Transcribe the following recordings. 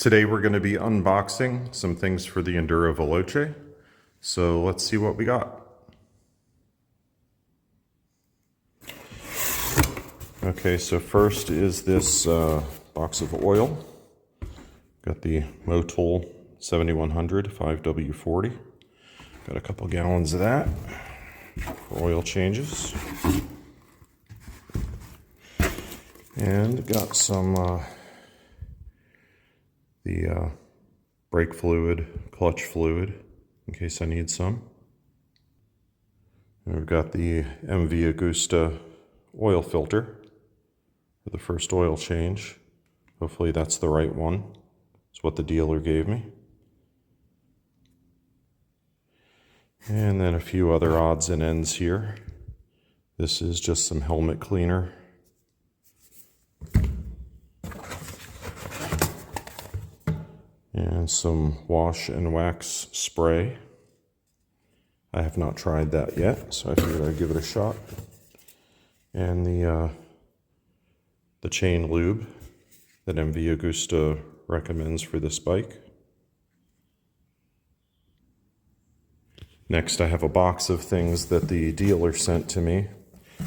Today we're going to be unboxing some things for the Enduro Veloce. So let's see what we got. Okay, so first is this box of oil. Got the Motul 7100 5W40. Got a couple gallons of that for oil changes. And got some the brake fluid, clutch fluid, in case I need some. And we've got the MV Agusta oil filter for the first oil change. Hopefully that's the right one. It's what the dealer gave me. And then a few other odds and ends here. This is just some helmet cleaner. And some wash and wax spray. I have not tried that yet, so I figured I'd give it a shot. And the chain lube that MV Agusta recommends for this bike. Next, I have a box of things that the dealer sent to me.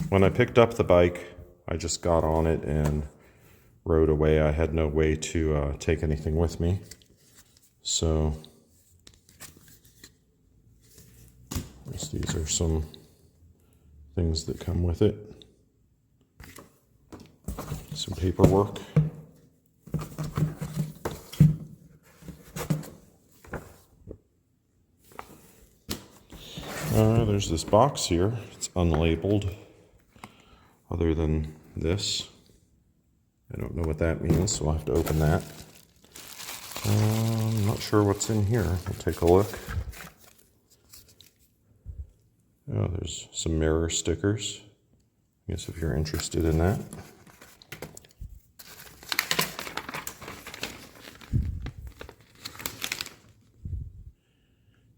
When I picked up the bike, I just got on it and rode away. I had no way to take anything with me. So, these are some things that come with it. Some paperwork. There's this box here. It's unlabeled, other than this. I don't know what that means, so I'll have to open that. I'm not sure what's in here. We'll take a look. Oh, there's some mirror stickers. I guess if you're interested in that.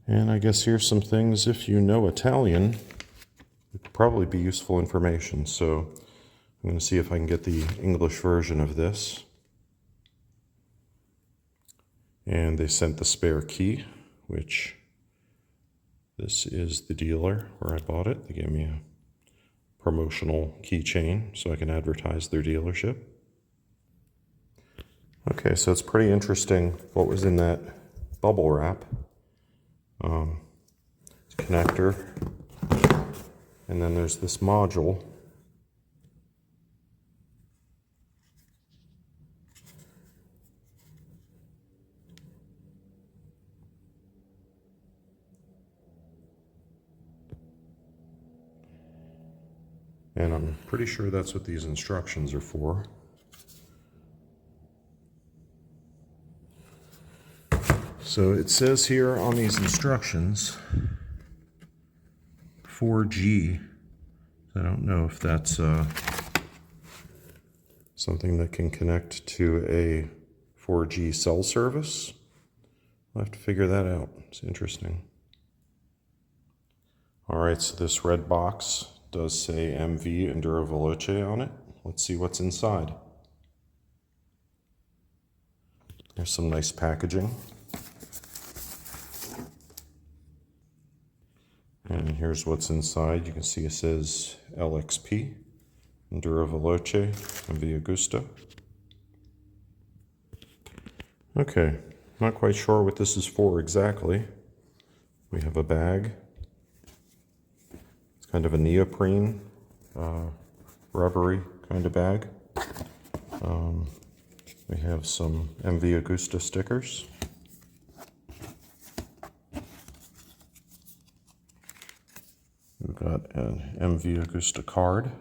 And I guess here's some things, if you know Italian, it could probably be useful information. So I'm going to see if I can get the English version of this. And they sent the spare key, which this is the dealer where I bought it. They gave me a promotional keychain so I can advertise their dealership. Okay, so it's pretty interesting what was in that bubble wrap. Connector, and then there's this module. And I'm pretty sure that's what these instructions are for. So it says here on these instructions, 4G. I don't know if that's something that can connect to a 4G cell service. I'll have to figure that out. It's interesting. All right, so this red box does say MV Enduro Veloce on it. Let's see what's inside. There's some nice packaging. And here's what's inside. You can see it says LXP, Enduro Veloce, MV Agusta. Okay, not quite sure what this is for exactly. We have a bag. It's kind of a neoprene, rubbery kind of bag. We have some MV Agusta stickers. We've got an MV Agusta card.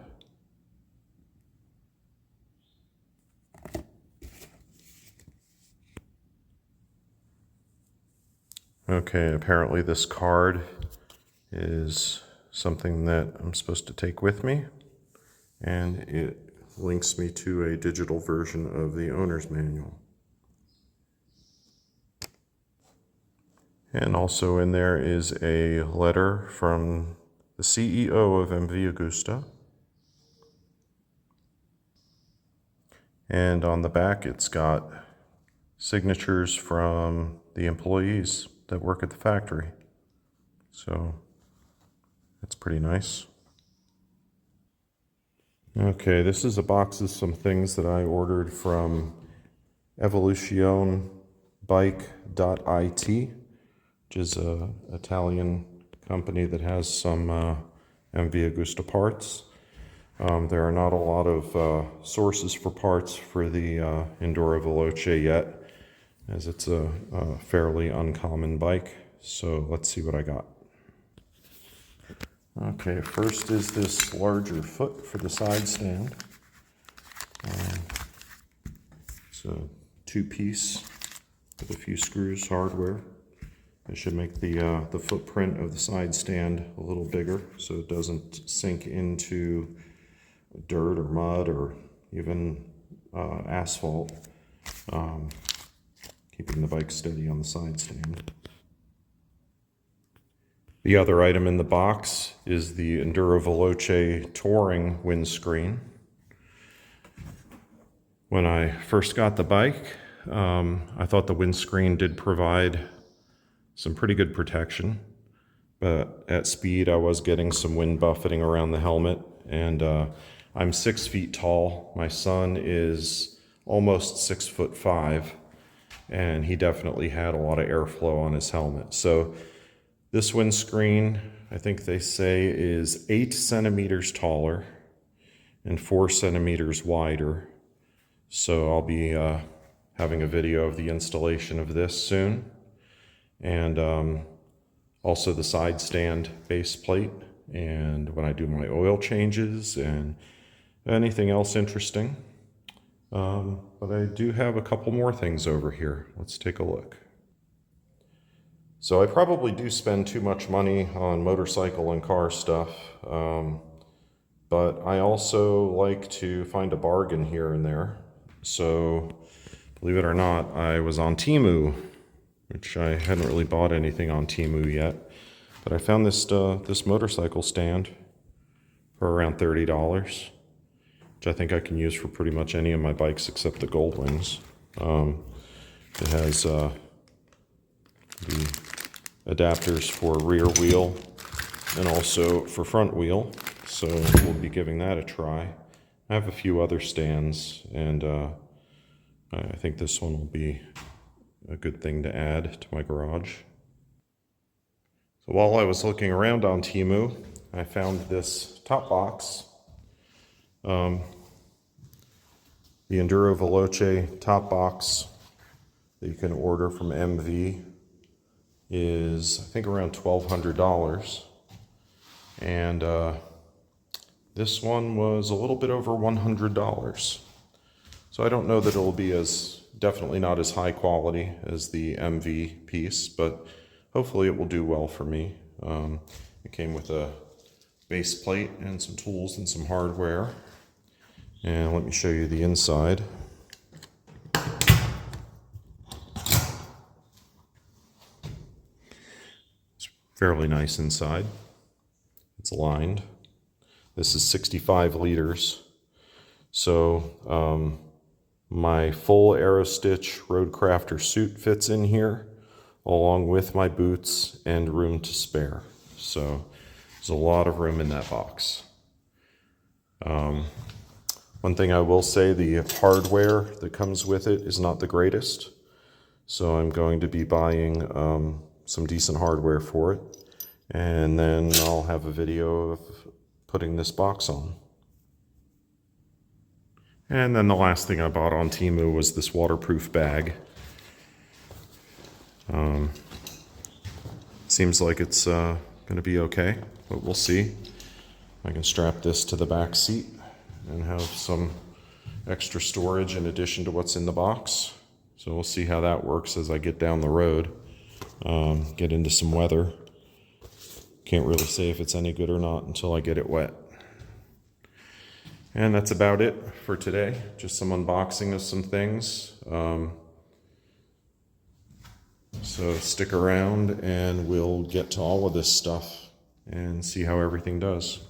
Okay, apparently this card is something that I'm supposed to take with me, and it links me to a digital version of the owner's manual. And also in there is a letter from the CEO of MV Agusta. And on the back it's got signatures from the employees that work at the factory. So that's pretty nice. Okay, this is a box of some things that I ordered from evolutionbike.it, which is an Italian company that has some MV Agusta parts. There are not a lot of sources for parts for the Enduro Veloce yet, as it's a fairly uncommon bike. So let's see what I got. Okay, first is this larger foot for the side stand. It's a two-piece with a few screws, hardware. It should make the footprint of the side stand a little bigger so it doesn't sink into dirt or mud or even asphalt, keeping the bike steady on the side stand. The other item in the box is the Enduro Veloce Touring windscreen. When I first got the bike, I thought the windscreen did provide some pretty good protection, but at speed I was getting some wind buffeting around the helmet, and I'm 6 feet tall. My son is almost 6'5", and he definitely had a lot of airflow on his helmet. So this windscreen, I think they say, is 8 centimeters taller and 4 centimeters wider. So I'll be having a video of the installation of this soon. And also the side stand base plate, and when I do my oil changes and anything else interesting. But I do have a couple more things over here. Let's take a look. So I probably do spend too much money on motorcycle and car stuff, but I also like to find a bargain here and there. So believe it or not, I was on Temu, which I hadn't really bought anything on Temu yet, but I found this this motorcycle stand for around $30, which I think I can use for pretty much any of my bikes except the Goldwings. It has the adapters for rear wheel and also for front wheel, so we'll be giving that a try. I have a few other stands, and I think this one will be a good thing to add to my garage. So while I was looking around on Temu, I found this top box. The Enduro Veloce top box that you can order from MV is, I think, around $1,200. And this one was a little bit over $100. So I don't know that it'll be definitely not as high quality as the MV piece, but hopefully it will do well for me. It came with a base plate and some tools and some hardware. And let me show you the inside. It's fairly nice inside. It's lined. This is 65 liters. So my full Aerostitch Roadcrafter suit fits in here, along with my boots and room to spare. So there's a lot of room in that box. One thing I will say, the hardware that comes with it is not the greatest. So I'm going to be buying some decent hardware for it. And then I'll have a video of putting this box on. And then the last thing I bought on Temu was this waterproof bag. Seems like it's going to be okay, but we'll see. I can strap this to the back seat and have some extra storage in addition to what's in the box. So we'll see how that works as I get down the road, get into some weather. Can't really say if it's any good or not until I get it wet. And that's about it for today. Just some unboxing of some things. So stick around and we'll get to all of this stuff and see how everything does.